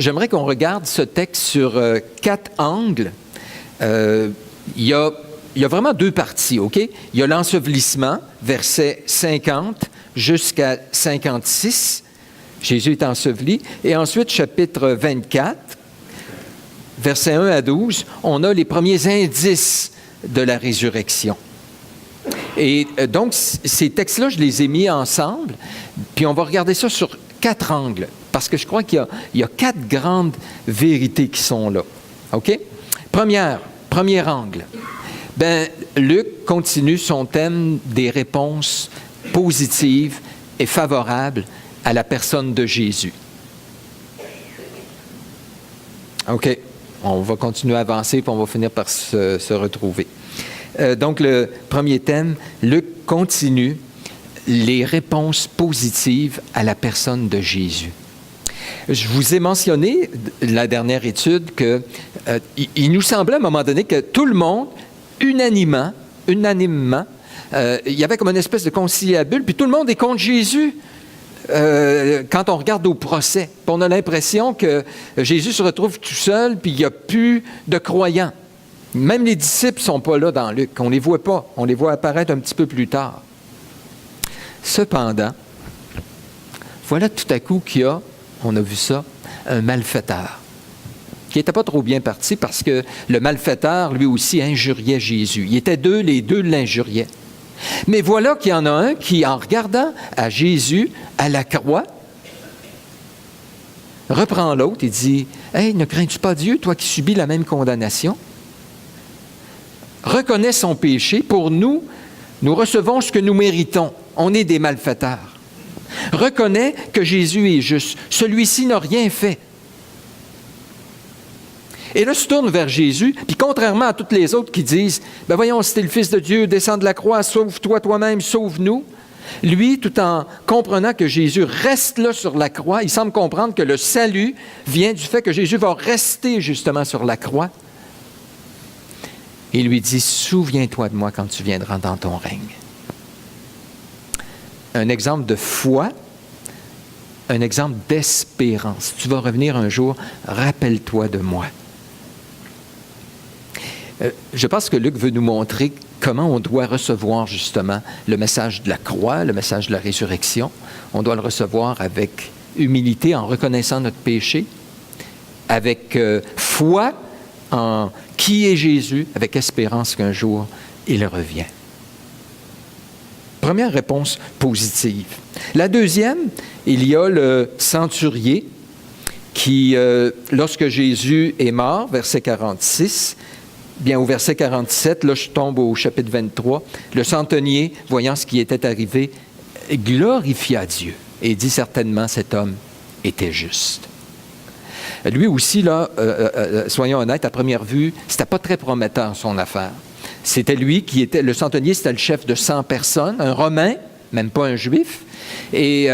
j'aimerais qu'on regarde ce texte sur 4 angles. Il y a vraiment 2 parties, OK? Il y a l'ensevelissement, versets 50 jusqu'à 56. Jésus est enseveli. Et ensuite, chapitre 24, versets 1 à 12, on a les premiers indices de la résurrection. Et donc, ces textes-là, je les ai mis ensemble, puis on va regarder ça sur 4 angles, parce que je crois qu'il y a 4 grandes vérités qui sont là. OK? Premier angle. Luc continue son thème des réponses positives et favorables à la personne de Jésus. OK, on va continuer à avancer, puis on va finir par se retrouver. Donc, le premier thème, Luc continue les réponses positives à la personne de Jésus. Je vous ai mentionné, la dernière étude, qu'il nous semblait à un moment donné que tout le monde, unanimement, il y avait comme une espèce de conciliabule, puis tout le monde est contre Jésus quand on regarde au procès. Puis on a l'impression que Jésus se retrouve tout seul, puis il n'y a plus de croyants. Même les disciples ne sont pas là dans Luc. On ne les voit pas. On les voit apparaître un petit peu plus tard. Cependant, voilà tout à coup qu'il y a, on a vu ça, un malfaiteur qui n'était pas trop bien parti parce que le malfaiteur, lui aussi, injuriait Jésus. Il était deux, les deux l'injuriaient. Mais voilà qu'il y en a un qui, en regardant à Jésus à la croix, reprend l'autre et dit « Hey, ne crains-tu pas Dieu, toi qui subis la même condamnation? » Reconnaît son péché. Pour nous, nous recevons ce que nous méritons. On est des malfaiteurs. Reconnaît que Jésus est juste. Celui-ci n'a rien fait. Et là, se tourne vers Jésus, puis contrairement à toutes les autres qui disent « Ben voyons, si t'es le Fils de Dieu, descends de la croix, sauve-toi toi-même, sauve-nous. » Lui, tout en comprenant que Jésus reste là sur la croix, il semble comprendre que le salut vient du fait que Jésus va rester justement sur la croix. Il lui dit « Souviens-toi de moi quand tu viendras dans ton règne. » Un exemple de foi, un exemple d'espérance. Tu vas revenir un jour, rappelle-toi de moi. Je pense que Luc veut nous montrer comment on doit recevoir justement le message de la croix, le message de la résurrection. On doit le recevoir avec humilité, en reconnaissant notre péché, avec foi en qui est Jésus, avec espérance qu'un jour, il revient. Première réponse positive. La deuxième, il y a le centurier qui, lorsque Jésus est mort, verset 46, bien au verset 47, là je tombe au chapitre 23, le centenier, voyant ce qui était arrivé, glorifia Dieu et dit certainement cet homme était juste. Lui aussi, là, soyons honnêtes, à première vue, c'était pas très prometteur son affaire. C'était lui qui était, le centenier, c'était le chef de 100 personnes, un Romain, même pas un Juif. Et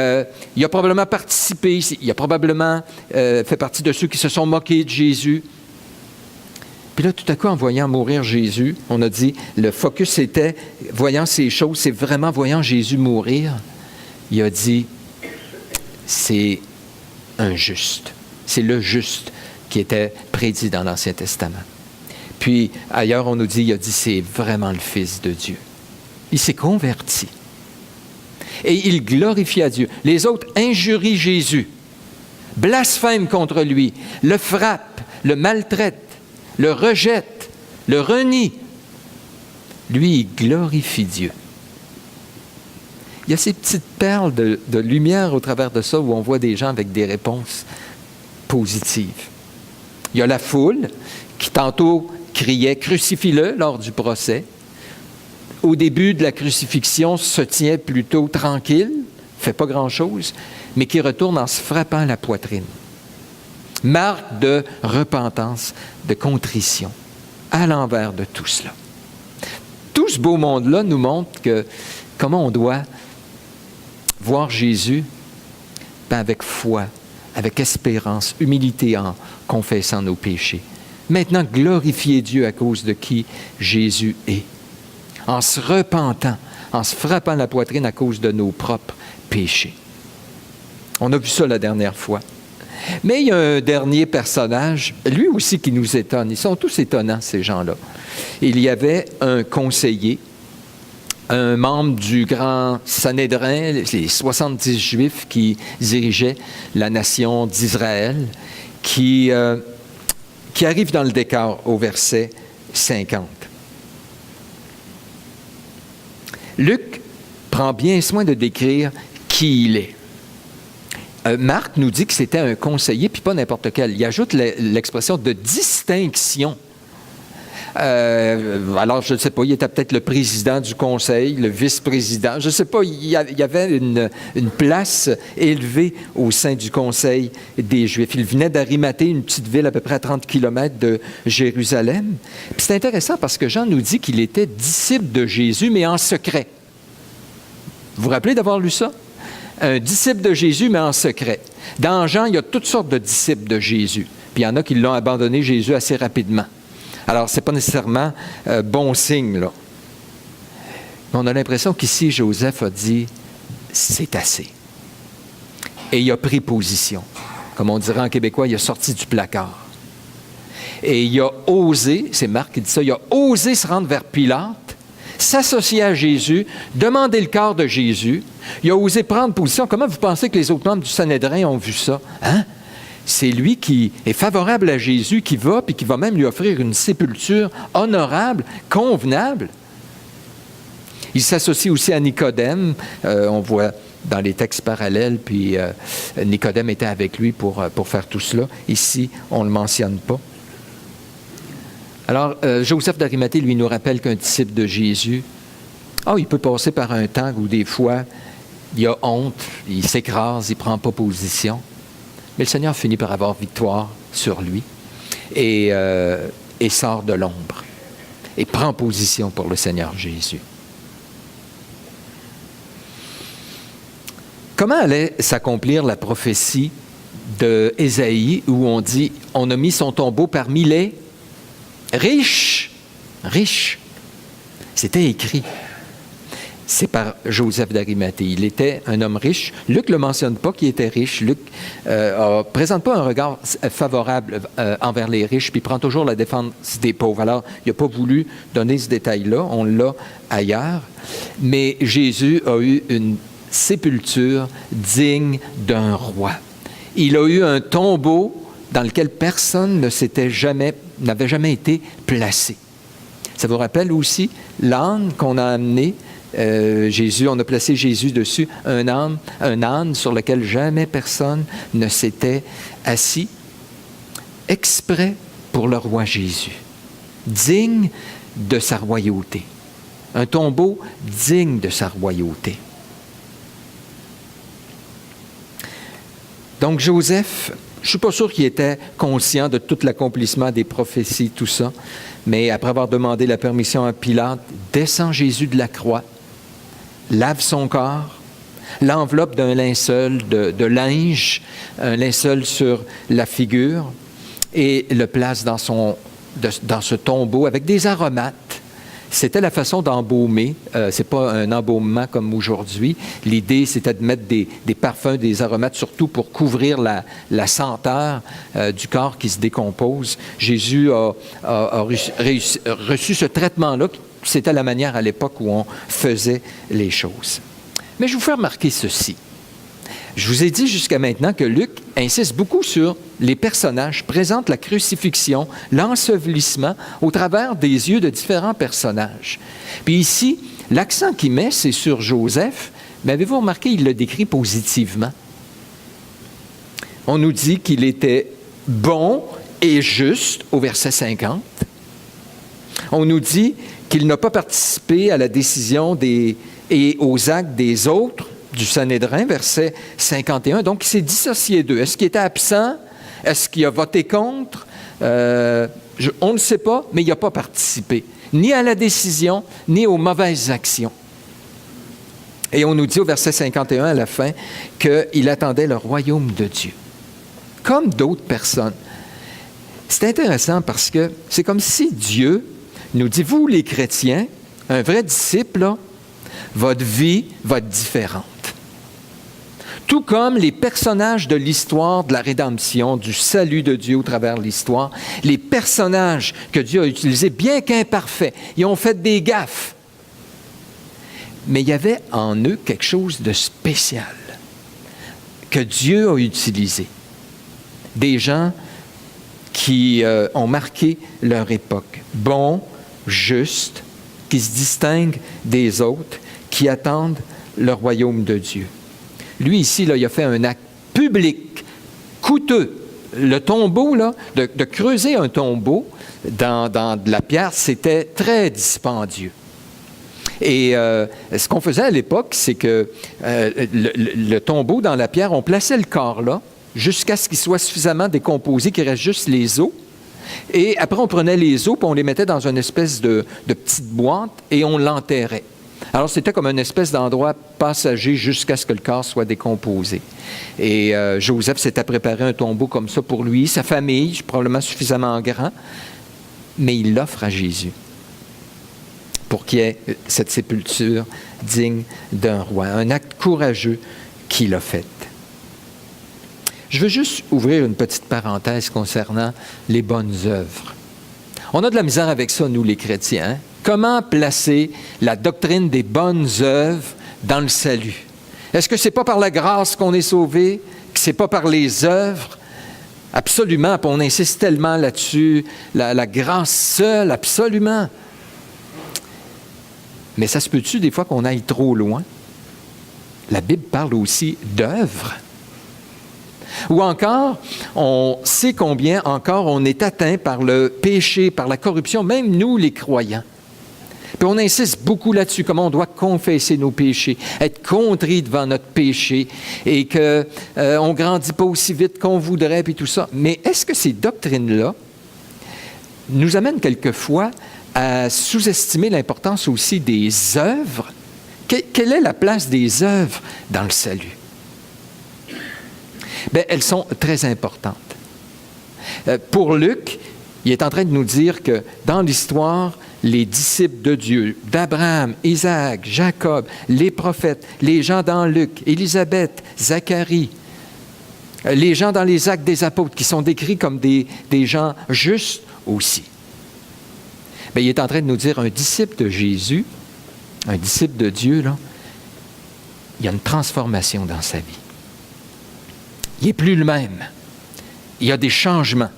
il a probablement participé, il a probablement fait partie de ceux qui se sont moqués de Jésus. Puis là, tout à coup, en voyant mourir Jésus, on a dit, le focus était, voyant ces choses, c'est vraiment voyant Jésus mourir, il a dit, c'est un juste. C'est le juste qui était prédit dans l'Ancien Testament. Puis, ailleurs, on nous dit, il a dit, c'est vraiment le Fils de Dieu. Il s'est converti. Et il glorifie à Dieu. Les autres injurient Jésus, blasphèment contre lui, le frappent, le maltraitent, le rejettent, le renient. Lui, il glorifie Dieu. Il y a ces petites perles de lumière au travers de ça où on voit des gens avec des réponses positives. Il y a la foule qui tantôt criait « Crucifie-le » lors du procès. Au début de la crucifixion, se tient plutôt tranquille, ne fait pas grand-chose, mais qui retourne en se frappant la poitrine. Marque de repentance, de contrition, à l'envers de tout cela. Tout ce beau monde-là nous montre comment on doit voir Jésus avec foi, avec espérance, humilité en confessant nos péchés. Maintenant, glorifier Dieu à cause de qui Jésus est, en se repentant, en se frappant la poitrine à cause de nos propres péchés. On a vu ça la dernière fois. Mais il y a un dernier personnage, lui aussi qui nous étonne. Ils sont tous étonnants, ces gens-là. Il y avait un conseiller, un membre du grand Sanhédrin, les 70 Juifs qui dirigeaient la nation d'Israël, qui arrive dans le décor au verset 50. Luc prend bien soin de décrire qui il est. Marc nous dit que c'était un conseiller, puis pas n'importe quel. Il ajoute l'expression de distinction. Alors, je ne sais pas, il était peut-être le président du conseil, le vice-président. Je ne sais pas, il y avait une place élevée au sein du conseil des Juifs. Il venait d'Arimathée, une petite ville à peu près à 30 km de Jérusalem. Puis c'est intéressant parce que Jean nous dit qu'il était disciple de Jésus, mais en secret. Vous vous rappelez d'avoir lu ça? Un disciple de Jésus, mais en secret. Dans Jean, il y a toutes sortes de disciples de Jésus. Puis il y en a qui l'ont abandonné Jésus assez rapidement. Alors, ce n'est pas nécessairement bon signe, là. Mais on a l'impression qu'ici, Joseph a dit, c'est assez. Et il a pris position. Comme on dirait en québécois, il a sorti du placard. Et il a osé, c'est Marc qui dit ça, il a osé se rendre vers Pilate, s'associer à Jésus, demander le corps de Jésus. Il a osé prendre position. Comment vous pensez que les autres membres du Sanhédrin ont vu ça? Hein? C'est lui qui est favorable à Jésus, qui va, puis qui va même lui offrir une sépulture honorable, convenable. Il s'associe aussi à Nicodème. On voit dans les textes parallèles, puis Nicodème était avec lui pour faire tout cela. Ici, on ne le mentionne pas. Alors, Joseph d'Arimathée, lui, nous rappelle qu'un disciple de Jésus, il peut passer par un temps où des fois, il a honte, il s'écrase, il ne prend pas position. Mais le Seigneur finit par avoir victoire sur lui et sort de l'ombre et prend position pour le Seigneur Jésus. Comment allait s'accomplir la prophétie d'Ésaïe où on dit « On a mis son tombeau parmi les riches ». Riches. C'était écrit. C'est par Joseph d'Arimathée. Il était un homme riche. Luc ne le mentionne pas qu'il était riche. Luc ne présente pas un regard favorable envers les riches, puis prend toujours la défense des pauvres. Alors, il n'a pas voulu donner ce détail-là. On l'a ailleurs. Mais Jésus a eu une sépulture digne d'un roi. Il a eu un tombeau dans lequel personne n'avait jamais été placé. Ça vous rappelle aussi l'âne qu'on a amené on a placé Jésus dessus, un âne sur lequel jamais personne ne s'était assis, exprès pour le roi Jésus, digne de sa royauté. Un tombeau digne de sa royauté. Donc Joseph, je ne suis pas sûr qu'il était conscient de tout l'accomplissement des prophéties, tout ça, mais après avoir demandé la permission à Pilate, descend Jésus de la croix, lave son corps, l'enveloppe d'un linceul de linge, un linceul sur la figure, et le place dans ce tombeau avec des aromates. C'était la façon d'embaumer. Ce n'est pas un embaumement comme aujourd'hui. L'idée, c'était de mettre des parfums, des aromates, surtout pour couvrir la senteur du corps qui se décompose. Jésus a reçu ce traitement-là. C'était la manière à l'époque où on faisait les choses. Mais je vous fais remarquer ceci. Je vous ai dit jusqu'à maintenant que Luc insiste beaucoup sur les personnages, présente la crucifixion, l'ensevelissement au travers des yeux de différents personnages. Puis ici, l'accent qu'il met, c'est sur Joseph, mais avez-vous remarqué, il le décrit positivement. On nous dit qu'il était bon et juste au verset 50. On nous dit qu'il n'a pas participé à la décision et aux actes des autres du Sanhédrin, verset 51. Donc, il s'est dissocié d'eux. Est-ce qu'il était absent? Est-ce qu'il a voté contre? On ne sait pas, mais il n'a pas participé, ni à la décision, ni aux mauvaises actions. Et on nous dit au verset 51 à la fin qu'il attendait le royaume de Dieu, comme d'autres personnes. C'est intéressant parce que c'est comme si Dieu nous dit, vous les chrétiens, un vrai disciple, là, votre vie va être différente. Tout comme les personnages de l'histoire de la rédemption, du salut de Dieu au travers de l'histoire, les personnages que Dieu a utilisés, bien qu'imparfaits, ils ont fait des gaffes. Mais il y avait en eux quelque chose de spécial que Dieu a utilisé. Des gens qui ont marqué leur époque. Bons, justes, qui se distinguent des autres, qui attendent le royaume de Dieu. Lui, ici, là, il a fait un acte public, coûteux. Le tombeau, là, de creuser un tombeau dans de la pierre, c'était très dispendieux. Et ce qu'on faisait à l'époque, c'est que le tombeau dans la pierre, on plaçait le corps là, jusqu'à ce qu'il soit suffisamment décomposé, qu'il reste juste les os. Et après, on prenait les os, puis on les mettait dans une espèce de petite boîte et on l'enterrait. Alors, c'était comme une espèce d'endroit passager jusqu'à ce que le corps soit décomposé. Et Joseph s'était préparé un tombeau comme ça pour lui, sa famille, probablement suffisamment grand, mais il l'offre à Jésus pour qu'il y ait cette sépulture digne d'un roi. Un acte courageux qu'il a fait. Je veux juste ouvrir une petite parenthèse concernant les bonnes œuvres. On a de la misère avec ça, nous, les chrétiens. Hein? Comment placer la doctrine des bonnes œuvres dans le salut? Est-ce que ce n'est pas par la grâce qu'on est sauvé, que ce n'est pas par les œuvres? Absolument, puis on insiste tellement là-dessus. La grâce seule, absolument. Mais ça se peut-tu des fois qu'on aille trop loin? La Bible parle aussi d'œuvres. Ou encore, on sait combien encore on est atteint par le péché, par la corruption, même nous les croyants. Puis on insiste beaucoup là-dessus, comment on doit confesser nos péchés, être contrit devant notre péché et qu'on ne grandit pas aussi vite qu'on voudrait, puis tout ça. Mais est-ce que ces doctrines-là nous amènent quelquefois à sous-estimer l'importance aussi des œuvres? Quelle est la place des œuvres dans le salut? Bien, elles sont très importantes. Pour Luc, il est en train de nous dire que dans l'histoire, les disciples de Dieu, d'Abraham, Isaac, Jacob, les prophètes, les gens dans Luc, Élisabeth, Zacharie, les gens dans les actes des apôtres qui sont décrits comme des gens justes aussi. Bien, il est en train de nous dire un disciple de Jésus, un disciple de Dieu, là, il y a une transformation dans sa vie. Il n'est plus le même. Il y a des changements.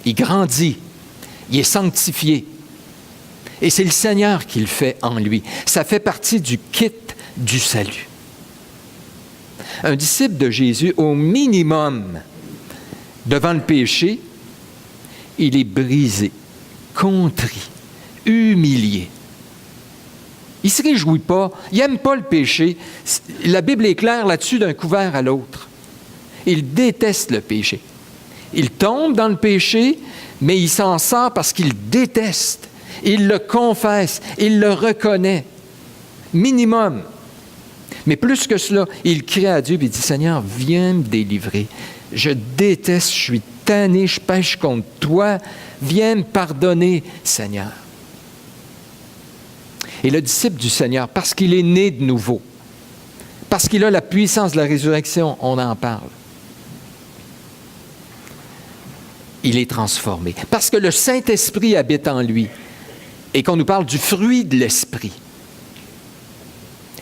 Il grandit. Il est sanctifié. Et c'est le Seigneur qui le fait en lui. Ça fait partie du kit du salut. Un disciple de Jésus, au minimum, devant le péché, il est brisé, contrit, humilié. Il ne se réjouit pas. Il n'aime pas le péché. La Bible est claire là-dessus d'un couvert à l'autre. Il déteste le péché. Il tombe dans le péché, mais il s'en sort parce qu'il déteste. Il le confesse, il le reconnaît. Minimum. Mais plus que cela, il crie à Dieu et dit, « Seigneur, viens me délivrer. Je déteste, je suis tanné, je pêche contre toi. Viens me pardonner, Seigneur. » Et le disciple du Seigneur, parce qu'il est né de nouveau, parce qu'il a la puissance de la résurrection, on en parle. Il est transformé. Parce que le Saint-Esprit habite en lui et qu'on nous parle du fruit de l'Esprit.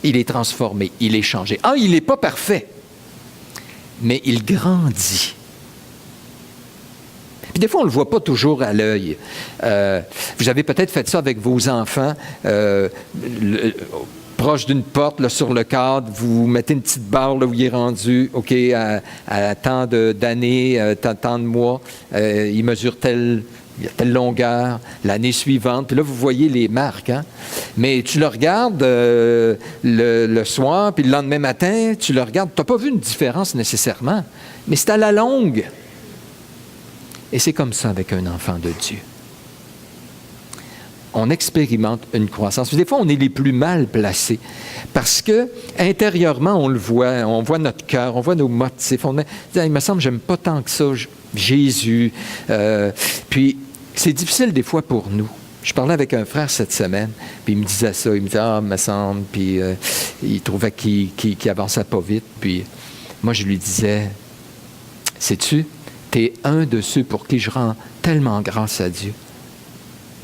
Il est transformé, il est changé. Ah, il n'est pas parfait, mais il grandit. Puis des fois, on ne le voit pas toujours à l'œil. Vous avez peut-être fait ça avec vos enfants, proche d'une porte, là, sur le cadre, vous mettez une petite barre là, où il est rendu, OK, à tant d'années, tant de mois, il mesure telle longueur, l'année suivante, puis là, vous voyez les marques, hein? Mais tu le regardes le soir, puis le lendemain matin, tu le regardes, tu n'as pas vu une différence nécessairement, mais c'est à la longue. Et c'est comme ça avec un enfant de Dieu. On expérimente une croissance. Des fois, on est les plus mal placés parce que intérieurement, on le voit, on voit notre cœur, on voit nos motifs. Il me semble, j'aime pas tant que ça Jésus. Puis, c'est difficile des fois pour nous Je parlais avec un frère cette semaine, puis il me disait ça. Il me disait, ah, me semble, puis il trouvait qu'il avançait pas vite. Puis moi, je lui disais, sais-tu, tu es un de ceux pour qui je rends tellement grâce à Dieu.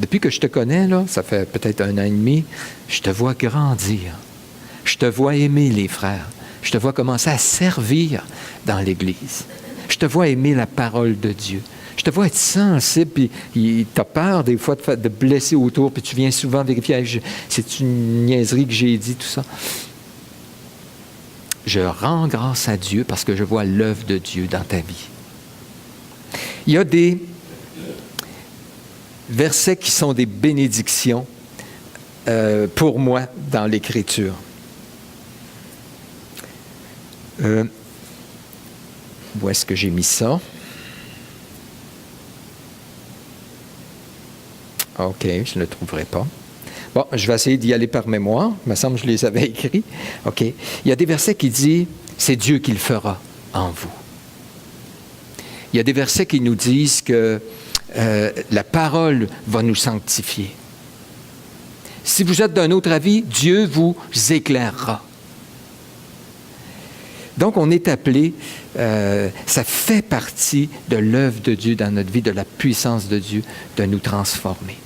Depuis que je te connais, là, ça fait peut-être 1 an et demi, je te vois grandir. Je te vois aimer les frères. Je te vois commencer à servir dans l'Église. Je te vois aimer la parole de Dieu. Je te vois être sensible, puis tu as peur des fois de blesser autour, puis tu viens souvent vérifier, c'est une niaiserie que j'ai dit, tout ça. Je rends grâce à Dieu parce que je vois l'œuvre de Dieu dans ta vie. Il y a des versets qui sont des bénédictions pour moi dans l'Écriture. Où est-ce que j'ai mis ça? OK, je ne le trouverai pas. Bon, je vais essayer d'y aller par mémoire. Il me semble que je les avais écrits. OK. Il y a des versets qui disent « C'est Dieu qui le fera en vous ». Il y a des versets qui nous disent que la parole va nous sanctifier. Si vous êtes d'un autre avis, Dieu vous éclairera. Donc, on est appelé, ça fait partie de l'œuvre de Dieu dans notre vie, de la puissance de Dieu, de nous transformer.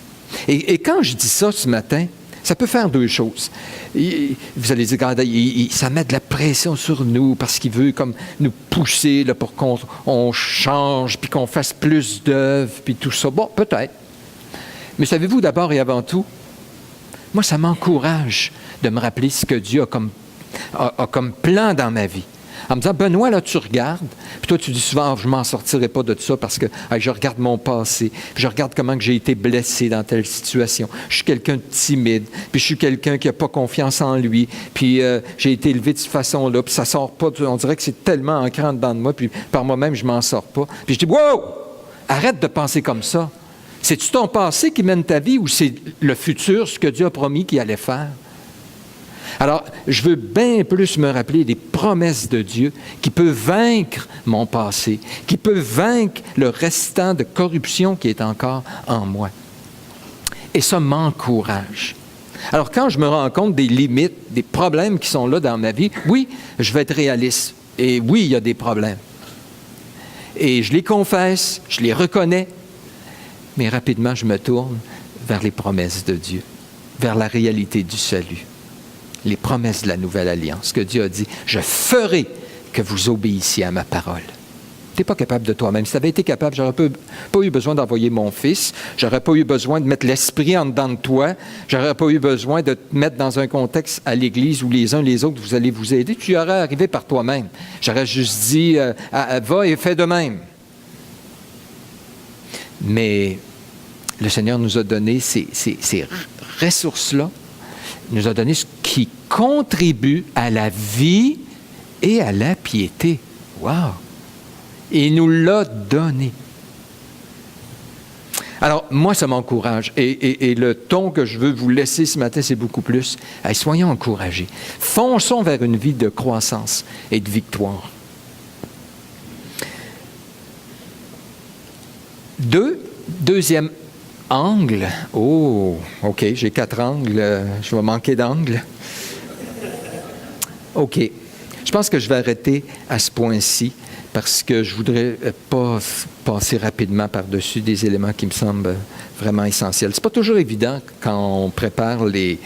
Et quand je dis ça ce matin, ça peut faire 2 choses. Vous allez dire, regarde, ça met de la pression sur nous parce qu'il veut comme nous pousser là, pour qu'on change, puis qu'on fasse plus d'œuvres, puis tout ça. Bon, peut-être. Mais savez-vous, d'abord et avant tout, moi, ça m'encourage de me rappeler ce que Dieu a comme plan dans ma vie. En me disant, Benoît, là, tu regardes, puis toi, tu dis souvent, je ne m'en sortirai pas de ça parce que je regarde mon passé, puis je regarde comment que j'ai été blessé dans telle situation. Je suis quelqu'un de timide, puis je suis quelqu'un qui n'a pas confiance en lui, puis j'ai été élevé de cette façon-là, puis ça ne sort pas, on dirait que c'est tellement ancré en dedans de moi, puis par moi-même, je ne m'en sors pas. Puis je dis, wow! Arrête de penser comme ça. C'est-tu ton passé qui mène ta vie ou c'est le futur, ce que Dieu a promis qu'il allait faire? Alors, je veux bien plus me rappeler des promesses de Dieu qui peuvent vaincre mon passé, qui peuvent vaincre le restant de corruption qui est encore en moi. Et ça m'encourage. Alors, quand je me rends compte des limites, des problèmes qui sont là dans ma vie, oui, je vais être réaliste. Et oui, il y a des problèmes. Et je les confesse, je les reconnais, mais rapidement, je me tourne vers les promesses de Dieu, vers la réalité du salut. Les promesses de la nouvelle alliance, que Dieu a dit, je ferai que vous obéissiez à ma parole. Tu n'es pas capable de toi-même. Si tu avais été capable, je n'aurais pas eu besoin d'envoyer mon fils, je n'aurais pas eu besoin de mettre l'esprit en dedans de toi, je n'aurais pas eu besoin de te mettre dans un contexte à l'Église où les uns les autres, vous allez vous aider, tu y aurais arrivé par toi-même. J'aurais juste dit, va et fais de même. Mais le Seigneur nous a donné ces ressources-là, nous a donné ce qui contribue à la vie et à la piété. Wow! Et il nous l'a donné. Alors, moi, ça m'encourage. Et le ton que je veux vous laisser ce matin, c'est beaucoup plus. Hey, soyons encouragés. Fonçons vers une vie de croissance et de victoire. Deuxième angle. Oh, OK, j'ai 4 angles. Je vais manquer d'angles. OK. Je pense que je vais arrêter à ce point-ci parce que je ne voudrais pas passer rapidement par-dessus des éléments qui me semblent vraiment essentiels. Ce n'est pas toujours évident quand on prépare l'étude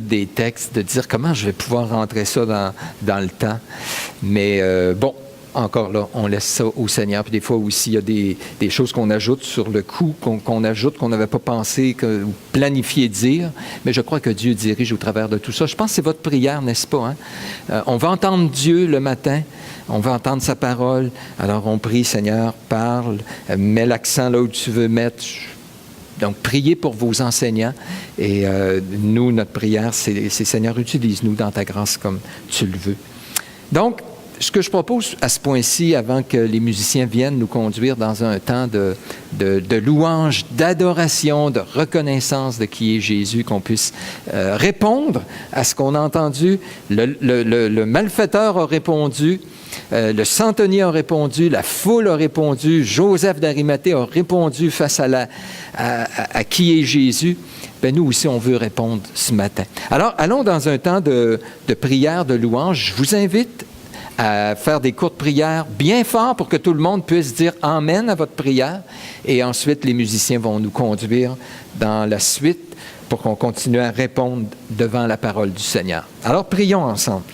des textes de dire comment je vais pouvoir rentrer ça dans le temps. Mais bon, encore là, on laisse ça au Seigneur. Puis des fois aussi, il y a des choses qu'on ajoute sur le coup, qu'on ajoute, qu'on n'avait pas pensé ou planifié dire. Mais je crois que Dieu dirige au travers de tout ça. Je pense que c'est votre prière, n'est-ce pas? Hein? On va entendre Dieu le matin. On va entendre sa parole. Alors on prie, Seigneur, parle, mets l'accent là où tu veux mettre. Donc, priez pour vos enseignants. Et nous, notre prière, c'est Seigneur, utilise-nous dans ta grâce comme tu le veux. Donc, ce que je propose à ce point-ci, avant que les musiciens viennent nous conduire dans un temps de louange, d'adoration, de reconnaissance de qui est Jésus, qu'on puisse répondre à ce qu'on a entendu. Le malfaiteur a répondu, le centenier a répondu, la foule a répondu, Joseph d'Arimathée a répondu face à qui est Jésus. Bien, nous aussi, on veut répondre ce matin. Alors, allons dans un temps de prière, de louange. Je vous invite à faire des courtes prières bien fort pour que tout le monde puisse dire « Amen » à votre prière. Et ensuite, les musiciens vont nous conduire dans la suite pour qu'on continue à répondre devant la parole du Seigneur. Alors, prions ensemble.